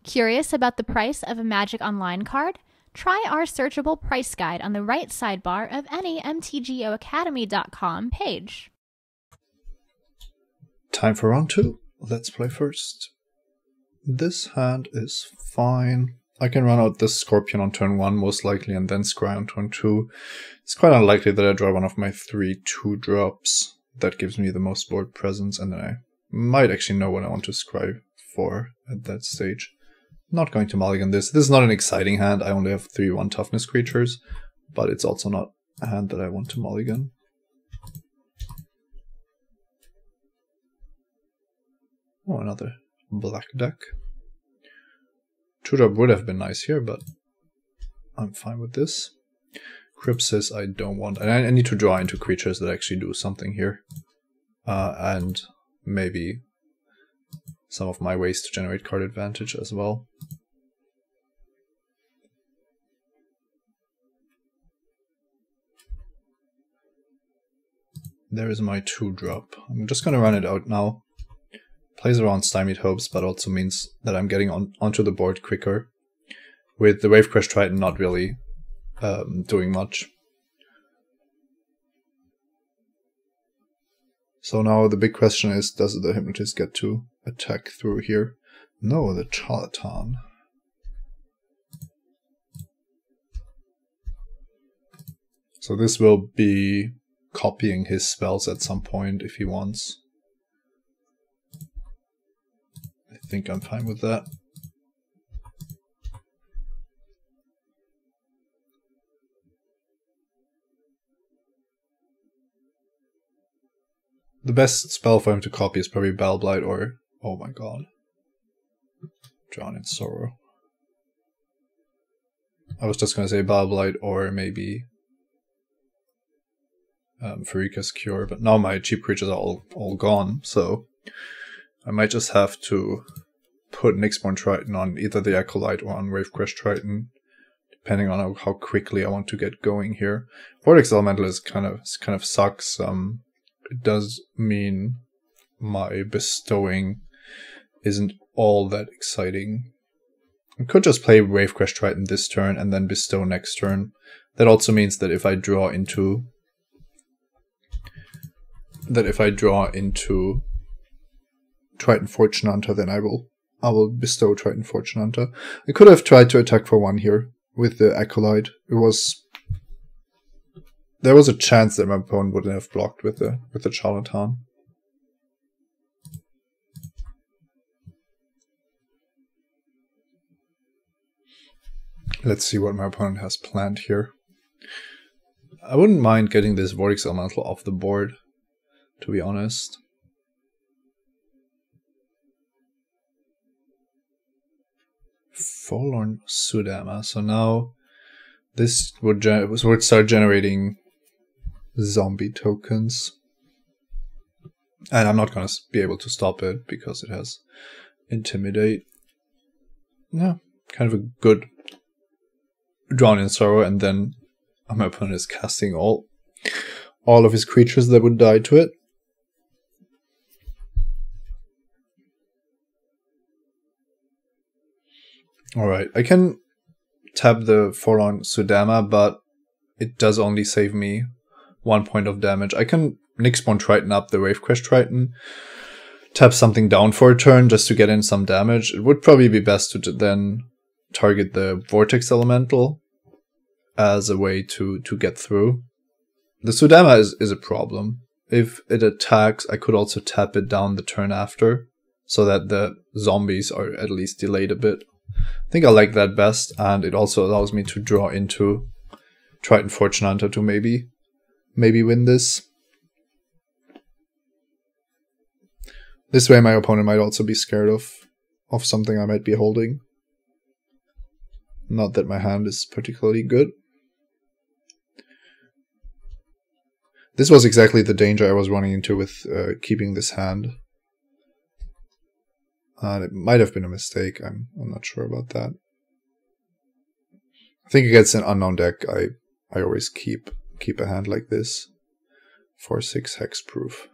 Curious about the price of a Magic Online card? Try our searchable price guide on the right sidebar of any mtgoacademy.com page. Time for round 2. Let's play first. This hand is fine. I can run out this Scorpion on turn 1 most likely and then Scry on turn 2. It's quite unlikely that I draw one of my 3 2-drops. That gives me the most board presence, and then I might actually know what I want to Scry for at that stage. Not going to mulligan this. This is not an exciting hand. I only have 3/1 toughness creatures, but it's also not a hand that I want to mulligan. Oh, another black deck. 2-drop would have been nice here, but I'm fine with this. Crypsis I don't want. And I need to draw into creatures that actually do something here. And maybe some of my ways to generate card advantage as well. There is my 2-drop. I'm just going to run it out now. Plays around Stymied Hopes, but also means that I'm getting onto the board quicker. With the Wavecrash Triton not really doing much. So now the big question is, does the Hypnotist get to attack through here? No, the Charlatan. So this will be copying his spells at some point if he wants. I think I'm fine with that. The best spell for him to copy is probably Bellblight or, oh my god, Drown in Sorrow. I was just going to say Bellblight or maybe Farika's Cure, but now my cheap creatures are all gone, so I might just have to put Nyxborn Triton on either the Acolyte or on Wavecrash Triton, depending on how quickly I want to get going here. Vortex Elemental is kind of sucks. It does mean my bestowing isn't all that exciting. I could just play Wavecrash Triton this turn and then bestow next turn. That also means that if I draw into Triton Fortune Hunter, then I will bestow Triton Fortune Hunter. I could have tried to attack for 1 here with the Acolyte. There was a chance that my opponent wouldn't have blocked with the Charlatan. Let's see what my opponent has planned here. I wouldn't mind getting this Vortex Elemental off the board, to be honest. Forlorn Sudama. So now this would start generating zombie tokens. And I'm not going to be able to stop it because it has Intimidate. Yeah, kind of a good Drown in Sorrow, and then my opponent is casting all of his creatures that would die to it. Alright, I can tap the Forlorn Sudama, but it does only save me 1 point of damage. I can Nyxborn Triton up the Wavecrash Triton, tap something down for a turn just to get in some damage. It would probably be best to then target the Vortex Elemental as a way to get through. The Sudama is a problem. If it attacks, I could also tap it down the turn after, so that the zombies are at least delayed a bit. I think I like that best, and it also allows me to draw into Triton Fortune Hunter to maybe win this. This way my opponent might also be scared of something I might be holding. Not that my hand is particularly good. This was exactly the danger I was running into with keeping this hand. And it might have been a mistake, I'm not sure about that. I think against an unknown deck, I always keep a hand like this. 4/6 hexproof.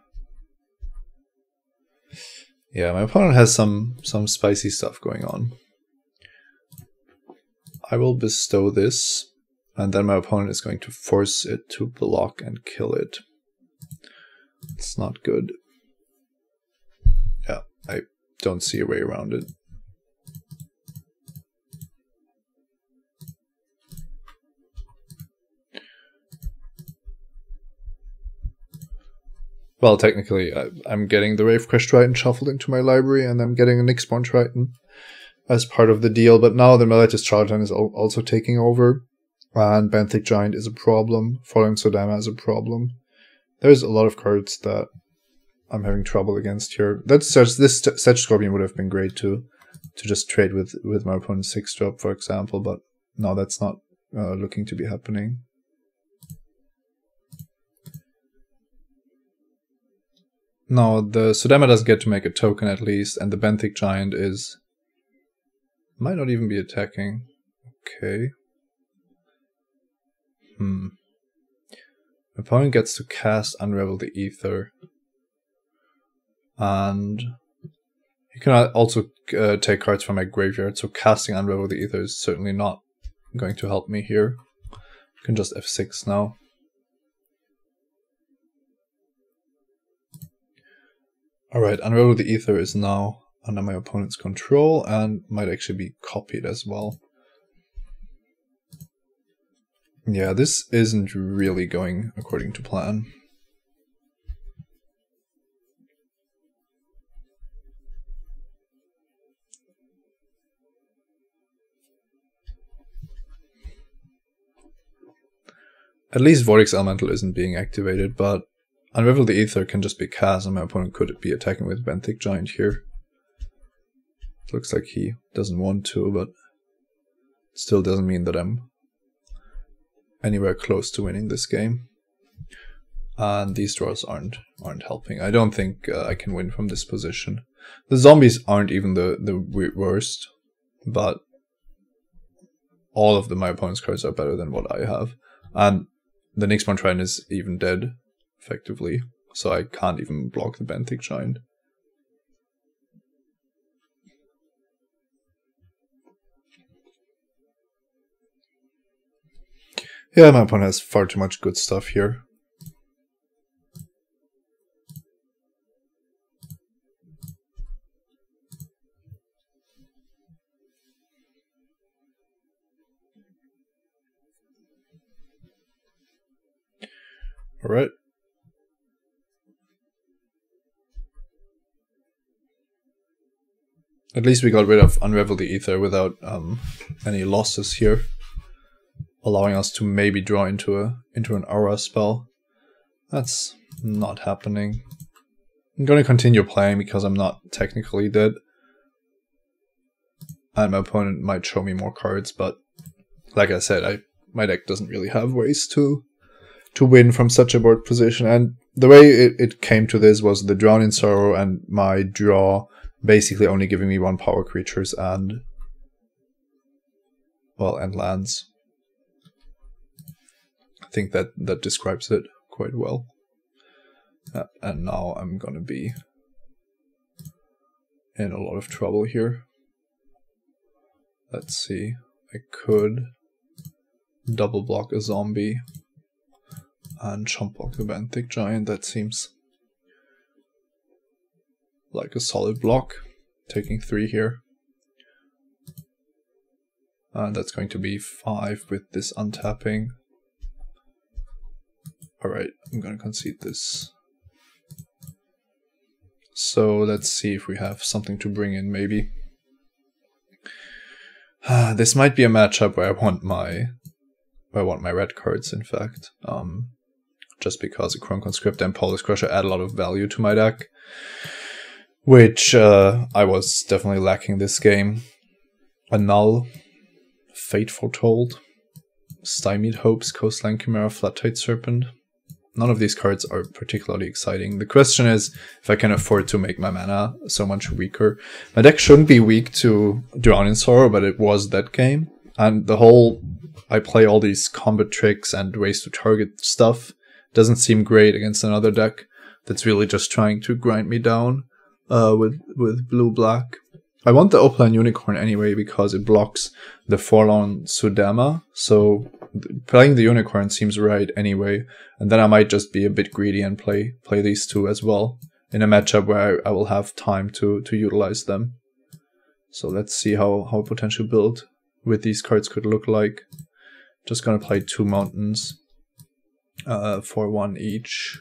Yeah, my opponent has some spicy stuff going on. I will bestow this, and then my opponent is going to force it to block and kill it. It's not good. Yeah, I don't see a way around it. Well, technically, I'm getting the Ravecrest Triton shuffled into my library, and I'm getting a Nyxborn Triton as part of the deal, but now the Meletis Charlatan is also taking over, and Benthic Giant is a problem, Falling Sodama is a problem. There's a lot of cards that I'm having trouble against here. This Sedge Scorpion would have been great to just trade with my opponent's 6-drop, for example, but no, that's not looking to be happening. No, the Sodama doesn't get to make a token at least, and the Benthic Giant might not even be attacking. Okay. Opponent gets to cast Unravel the Ether. And you can also take cards from my graveyard, so casting Unravel the Ether is certainly not going to help me here. You can just F6 now. Alright, Unravel the Ether is now under my opponent's control and might actually be copied as well. Yeah, this isn't really going according to plan. At least Vortex Elemental isn't being activated, but Unravel the Ether can just be cast and my opponent could be attacking with Benthic Giant here. Looks like he doesn't want to, but still doesn't mean that I'm anywhere close to winning this game. And these draws aren't helping. I don't think I can win from this position. The zombies aren't even the worst, but all of my opponent's cards are better than what I have. And the Nyxborn Triton is even dead, effectively, so I can't even block the Benthic Giant. Yeah, my opponent has far too much good stuff here. Alright. At least we got rid of Unravel the Ether without any losses here, allowing us to maybe draw into an aura spell. That's not happening. I'm going to continue playing because I'm not technically dead. And my opponent might show me more cards, but like I said, my deck doesn't really have ways to win from such a board position. And the way it came to this was the Drown in Sorrow and my draw basically only giving me 1 power creatures and lands. I think that describes it quite well. And now I'm gonna be in a lot of trouble here. Let's see. I could double block a zombie and chump block the Benthic Giant. That seems like a solid block. Taking 3 here. And that's going to be 5 with this untapping. Alright, I'm gonna concede this. So let's see if we have something to bring in, maybe. This might be a matchup where I want my red cards, in fact. Just because a Chrome Conscript and Polish Crusher add a lot of value to my deck, which I was definitely lacking this game. Annul, Fate Foretold, Stymied Hopes, Coastline Chimera, Flat-Tide Serpent. None of these cards are particularly exciting. The question is if I can afford to make my mana so much weaker. My deck shouldn't be weak to Drown in Sorrow, but it was that game. And the whole I play all these combat tricks and ways to target stuff doesn't seem great against another deck that's really just trying to grind me down with blue-black. I want the Opaline Unicorn anyway because it blocks the Forlorn Sudama. So playing the Unicorn seems right anyway. And then I might just be a bit greedy and play these two as well in a matchup where I will have time to utilize them. So let's see how a potential build with these cards could look like. Just gonna play 2 mountains for 1 each.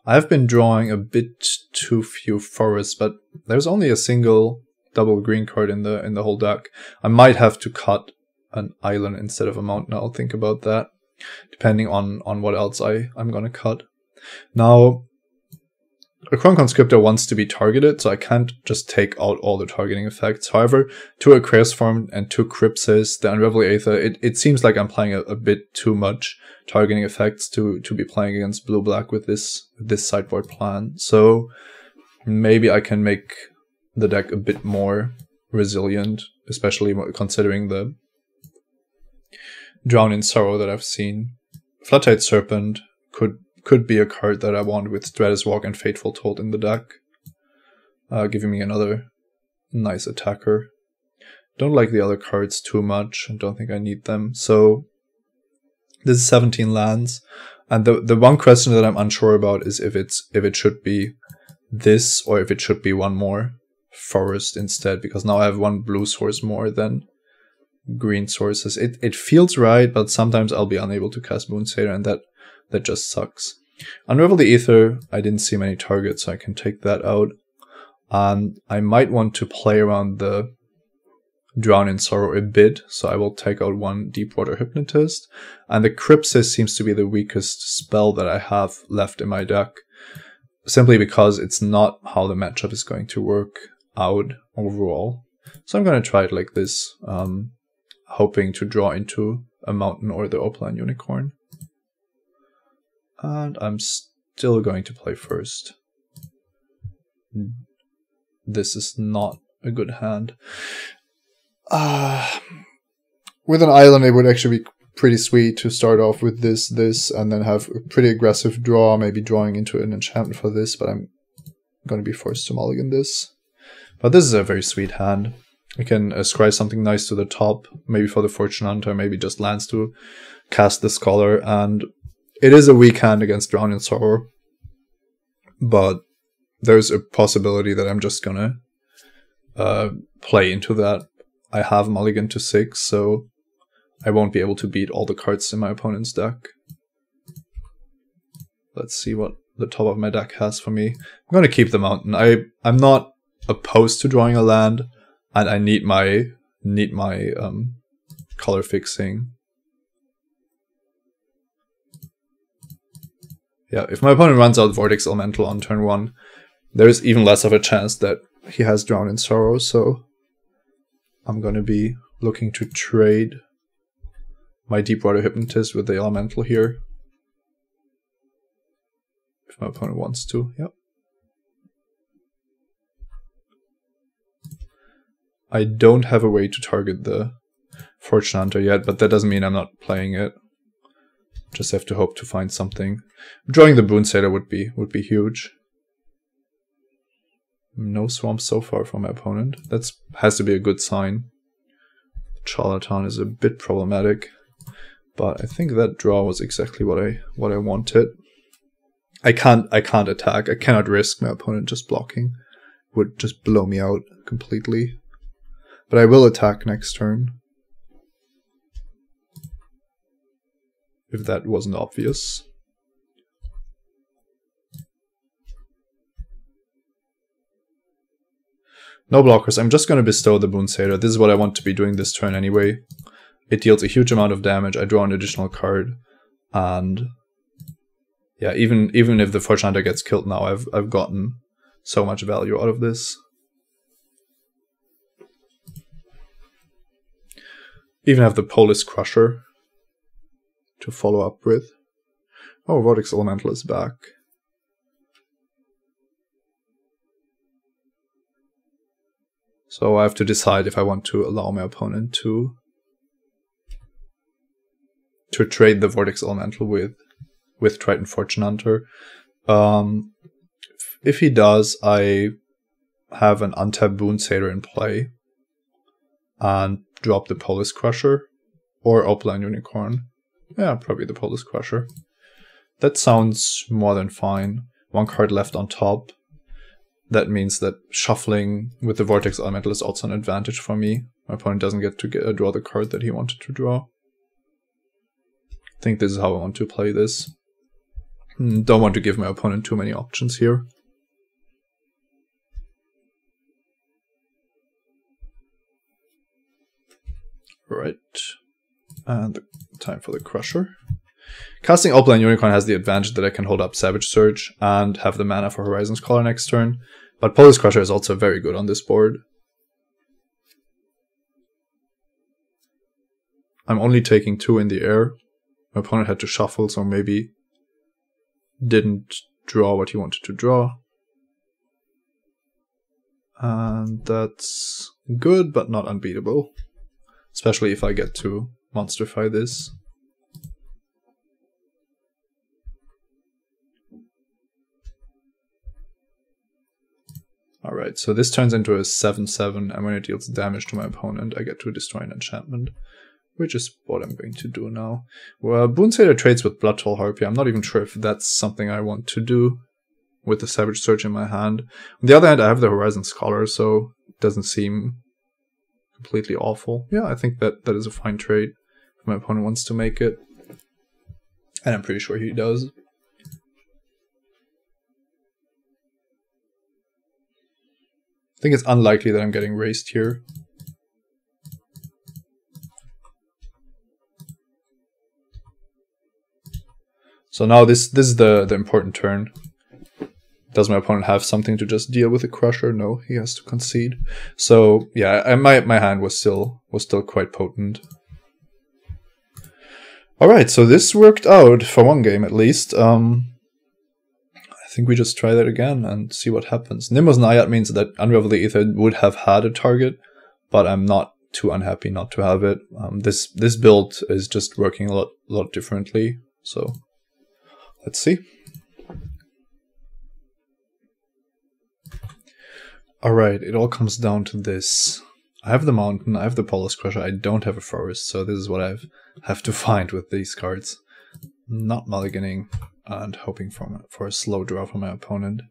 I have been drawing a bit too few forests, but there's only a single double green card in the whole deck. I might have to cut an island instead of a mountain. I'll think about that, depending on what else I'm gonna cut. Now, a Crown Conscriptor wants to be targeted, so I can't just take out all the targeting effects. However, 2 Aquarius Form and 2 Crypsis, the Unravel Aether, it seems like I'm playing a bit too much targeting effects to be playing against blue-black with this sideboard plan. So maybe I can make the deck a bit more resilient, especially considering the Drown in Sorrow that I've seen. Floodtide Serpent could be a card that I want with Stratus Walk and Fateful Told in the deck, giving me another nice attacker. Don't like the other cards too much. I don't think I need them. So this is 17 lands, and the one question that I'm unsure about is if it should be this or if it should be one more forest instead, because now I have 1 blue source more than green sources. It feels right, but sometimes I'll be unable to cast Moonsailor, and that just sucks. Unravel the Aether, I didn't see many targets, so I can take that out. I might want to play around the Drown in Sorrow a bit, so I will take out 1 Deepwater Hypnotist. And the Crypsis seems to be the weakest spell that I have left in my deck, simply because it's not how the matchup is going to work out overall. So I'm going to try it like this, hoping to draw into a mountain or the Opaline Unicorn. And I'm still going to play first. This is not a good hand. With an island, it would actually be pretty sweet to start off with this, and then have a pretty aggressive draw, maybe drawing into an enchantment for this, but I'm going to be forced to mulligan this. But this is a very sweet hand. I can scry something nice to the top, maybe for the Fortune Hunter, maybe just lands to cast the Scholar, and it is a weak hand against Drown in Sorrow, but there's a possibility that I'm just gonna play into that. I have mulligan to 6, so I won't be able to beat all the cards in my opponent's deck. Let's see what the top of my deck has for me. I'm gonna keep the mountain. I'm not opposed to drawing a land, and I need my color fixing. Yeah, if my opponent runs out Vortex Elemental on turn 1, there is even less of a chance that he has Drown in Sorrow, so I'm going to be looking to trade my Deepwater Hypnotist with the Elemental here. If my opponent wants to, yep. I don't have a way to target the Fortune Hunter yet, but that doesn't mean I'm not playing it. Just have to hope to find something. Drawing the Moonsailor would be huge. No swamps so far from my opponent. That has to be a good sign. Charlatan is a bit problematic, but I think that draw was exactly what I wanted. I can't attack. I cannot risk my opponent just blocking. Would just blow me out completely. But I will attack next turn, if that wasn't obvious. No blockers. I'm just going to bestow the Moonsailor. This is what I want to be doing this turn anyway. It deals a huge amount of damage. I draw an additional card, and yeah, even if the Fortune Hunter gets killed now, I've gotten so much value out of this. Even have the Polis Crusher to follow up with. Oh, Vortex Elemental is back. So I have to decide if I want to allow my opponent to trade the Vortex Elemental with Triton Fortune Hunter. If he does, I have an untapped Boon Satyr in play and drop the Polis Crusher or Opaline Unicorn. Yeah, probably the Polis Crusher. That sounds more than fine. One card left on top. That means that shuffling with the Vortex Elemental is also an advantage for me. My opponent doesn't get to draw the card that he wanted to draw. I think this is how I want to play this. Don't want to give my opponent too many options here. Right. And time for the Crusher. Casting Opaline Unicorn has the advantage that I can hold up Savage Surge and have the mana for Horizon's Caller next turn, but Polis Crusher is also very good on this board. I'm only taking 2 in the air. My opponent had to shuffle, so maybe didn't draw what he wanted to draw. And that's good, but not unbeatable. Especially if I get to monsterify this. Alright, so this turns into a 7/7, and when it deals damage to my opponent, I get to destroy an enchantment, which is what I'm going to do now. Well, Boon Satyr trades with Blood Toll Harpy. I'm not even sure if that's something I want to do with the Savage Surge in my hand. On the other hand, I have the Horizon Scholar, so it doesn't seem completely awful. Yeah, I think that is a fine trade if my opponent wants to make it. And I'm pretty sure he does. I think it's unlikely that I'm getting raised here. So now this is the important turn. Does my opponent have something to just deal with the Crusher? No, he has to concede. So yeah, my hand was still quite potent. Alright, so this worked out for one game at least. I think we just try that again and see what happens. Nimbus Naiad means that Unravel the Aether would have had a target, but I'm not too unhappy not to have it. This build is just working a lot differently, so let's see. Alright, it all comes down to this. I have the mountain, I have the Polis Crusher, I don't have a forest, so this is what I have to find with these cards. Not mulliganing and hoping for a slow draw from my opponent.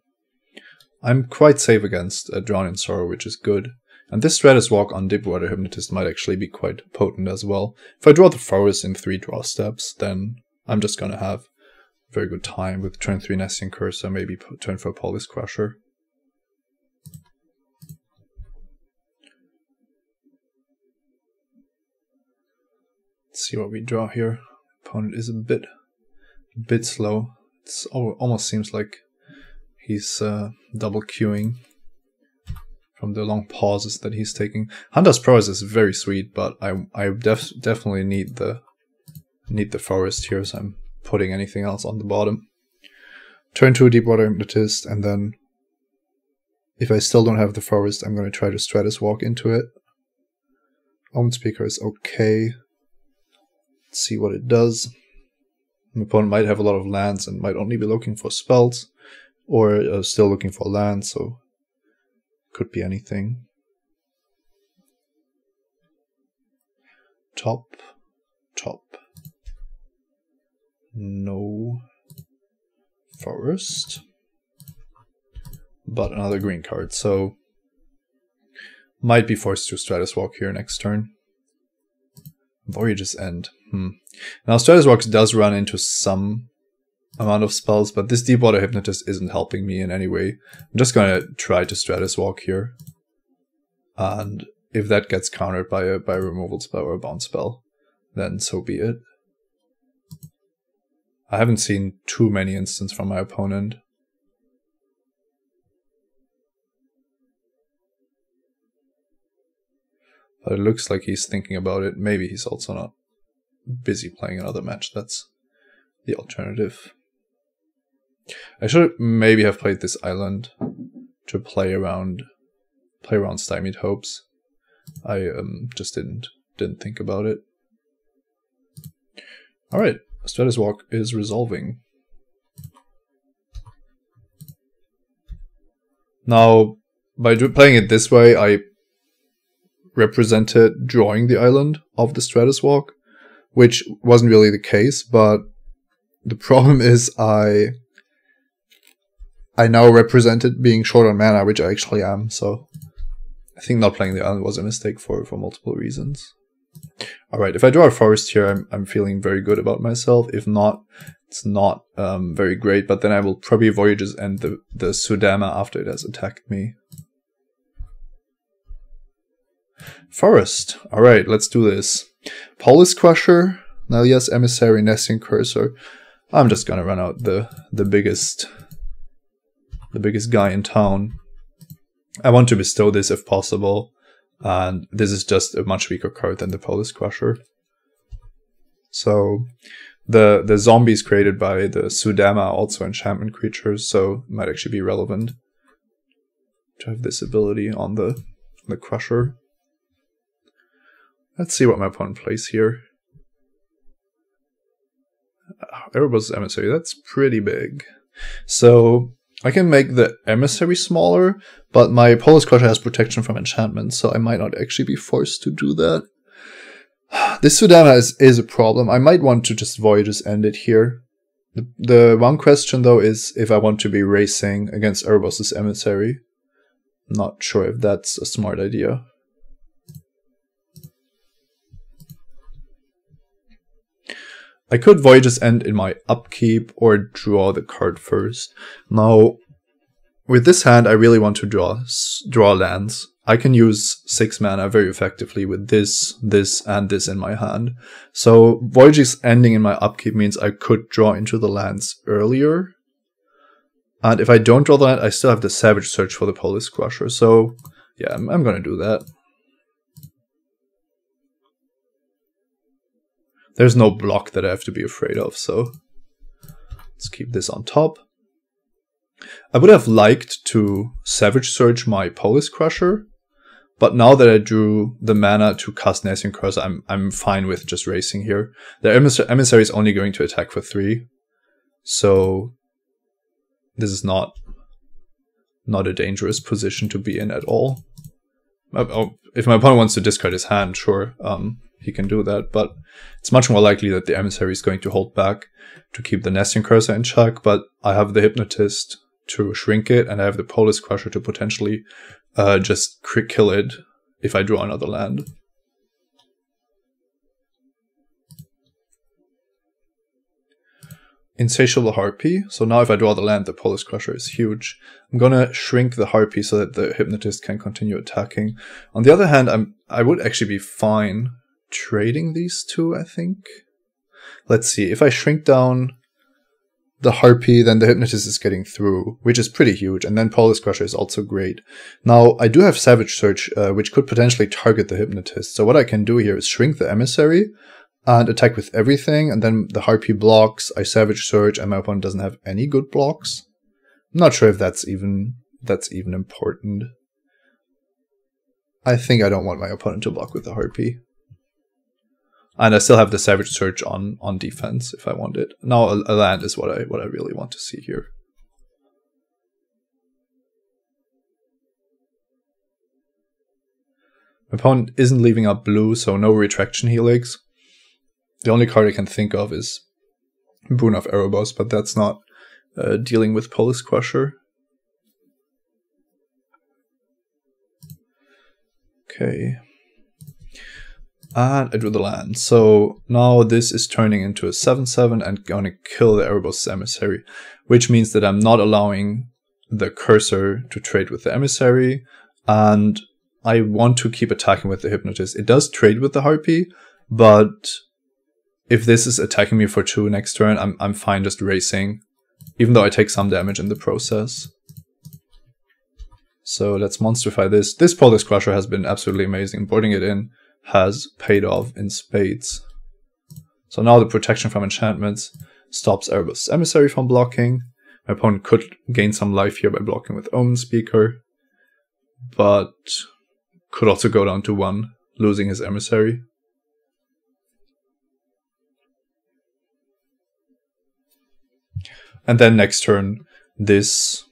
I'm quite safe against a Drown in Sorrow, which is good. And this Stratus Walk on Deepwater Hypnotist might actually be quite potent as well. If I draw the forest in 3 draw steps, then I'm just gonna have a very good time with turn 3 Nesting Cursor, maybe turn 4 Polis Crusher. Let's see what we draw here. Opponent is a bit slow. It almost seems like he's double queuing from the long pauses that he's taking. Hunter's Prowess is very sweet, but I definitely need the forest here, so I'm putting anything else on the bottom. Turn 2 Deepwater Hypnotist, and then if I still don't have the forest, I'm going to try to Stratus Walk into it. Omen Speaker is okay. Let's see what it does. My opponent might have a lot of lands and might only be looking for spells, or still looking for lands, so could be anything. Top. No forest. But another green card, so might be forced to Stratus Walk here next turn. Voyage's End. Now Stratus Walk does run into some amount of spells, but this Deepwater Hypnotist isn't helping me in any way. I'm just gonna try to Stratus Walk here. And if that gets countered by a removal spell or a bounce spell, then so be it. I haven't seen too many instances from my opponent. But it looks like he's thinking about it. Maybe he's also not busy playing another match. That's the alternative. I should maybe have played this island to play around Stymied Hopes. I just didn't think about it. Alright, Stratus Walk is resolving. Now, by playing it this way, I represented drawing the island of the Stratus Walk, which wasn't really the case, but the problem is I now represented being short on mana, which I actually am, so I think not playing the island was a mistake for multiple reasons. Alright, if I draw a forest here, I'm feeling very good about myself. If not, it's not very great, but then I will probably Voyage's End the Sudama after it has attacked me. Forest. Alright, let's do this. Polis Crusher, Nalia's Emissary, Nesting Cursor. I'm just gonna run out the biggest guy in town. I want to bestow this if possible, and this is just a much weaker card than the Polis Crusher. So the zombies created by the Sudama are also enchantment creatures, so it might actually be relevant to have this ability on the Crusher. Let's see what my opponent plays here. Erebos' Emissary, that's pretty big. So I can make the Emissary smaller, but my Polis Crusher has protection from enchantment, so I might not actually be forced to do that. This Sudama is a problem. I might want to just Voyage's End it here. The one question though is if I want to be racing against Erebos' Emissary. I'm not sure if that's a smart idea. I could Voyage's End in my upkeep or draw the card first. Now, with this hand, I really want to draw lands. I can use 6 mana very effectively with this, and this in my hand. So Voyage's Ending in my upkeep means I could draw into the lands earlier. And if I don't draw the land, I still have the Savage Search for the Polis Crusher. So yeah, I'm gonna do that. There's no block that I have to be afraid of, so let's keep this on top. I would have liked to Savage Search my Polis Crusher, but now that I drew the mana to cast Nesting Cursor, I'm fine with just racing here. The Emissary is only going to attack for 3, so this is not a dangerous position to be in at all. If my opponent wants to discard his hand, sure, he can do that, but it's much more likely that the Emissary is going to hold back to keep the Nesting Cursor in check, but I have the Hypnotist to shrink it, and I have the Polis Crusher to potentially just kill it if I draw another land. Insatiable Harpy. So now if I draw the land, the Polis Crusher is huge. I'm gonna shrink the Harpy so that the Hypnotist can continue attacking. On the other hand, I would actually be fine trading these two, I think. Let's see, if I shrink down the Harpy, then the Hypnotist is getting through, which is pretty huge, and then Polis Crusher is also great. Now, I do have Savage Search, which could potentially target the Hypnotist, so what I can do here is shrink the Emissary and attack with everything, and then the Harpy blocks, I Savage Search, and my opponent doesn't have any good blocks. I'm not sure if that's even important. I think I don't want my opponent to block with the Harpy. And I still have the Savage Search on defense if I want it. Now a land is what I really want to see here. My opponent isn't leaving up blue, so no Retraction Helix. The only card I can think of is Boon of Erebos, but that's not dealing with Polis Crusher. Okay. And I drew the land. So now this is turning into a 7/7 and gonna kill the Erebos Emissary, which means that I'm not allowing the cursor to trade with the Emissary, and I want to keep attacking with the Hypnotist. It does trade with the Harpy, but if this is attacking me for 2 next turn, I'm fine just racing, even though I take some damage in the process. So let's monsterify this. This Polis Crusher has been absolutely amazing. Boarding it in has paid off in spades. So now the protection from enchantments stops Erebos' Emissary from blocking. My opponent could gain some life here by blocking with Omen Speaker, but could also go down to 1, losing his Emissary. And then next turn, this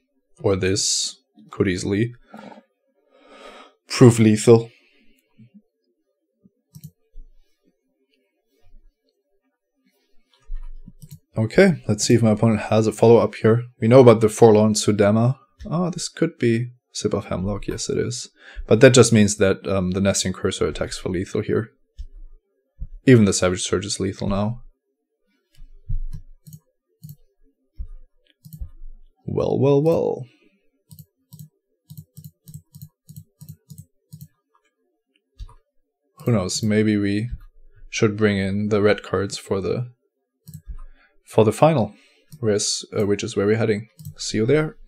or this could easily prove lethal. Okay, let's see if my opponent has a follow-up here. We know about the Forlorn Sudama. Oh, this could be Sip of Hemlock. Yes, it is. But that just means that the Nessian Cursor attacks for lethal here. Even the Savage Surge is lethal now. Well, well, well. Who knows? Maybe we should bring in the red cards for the final, which is where we're heading. See you there.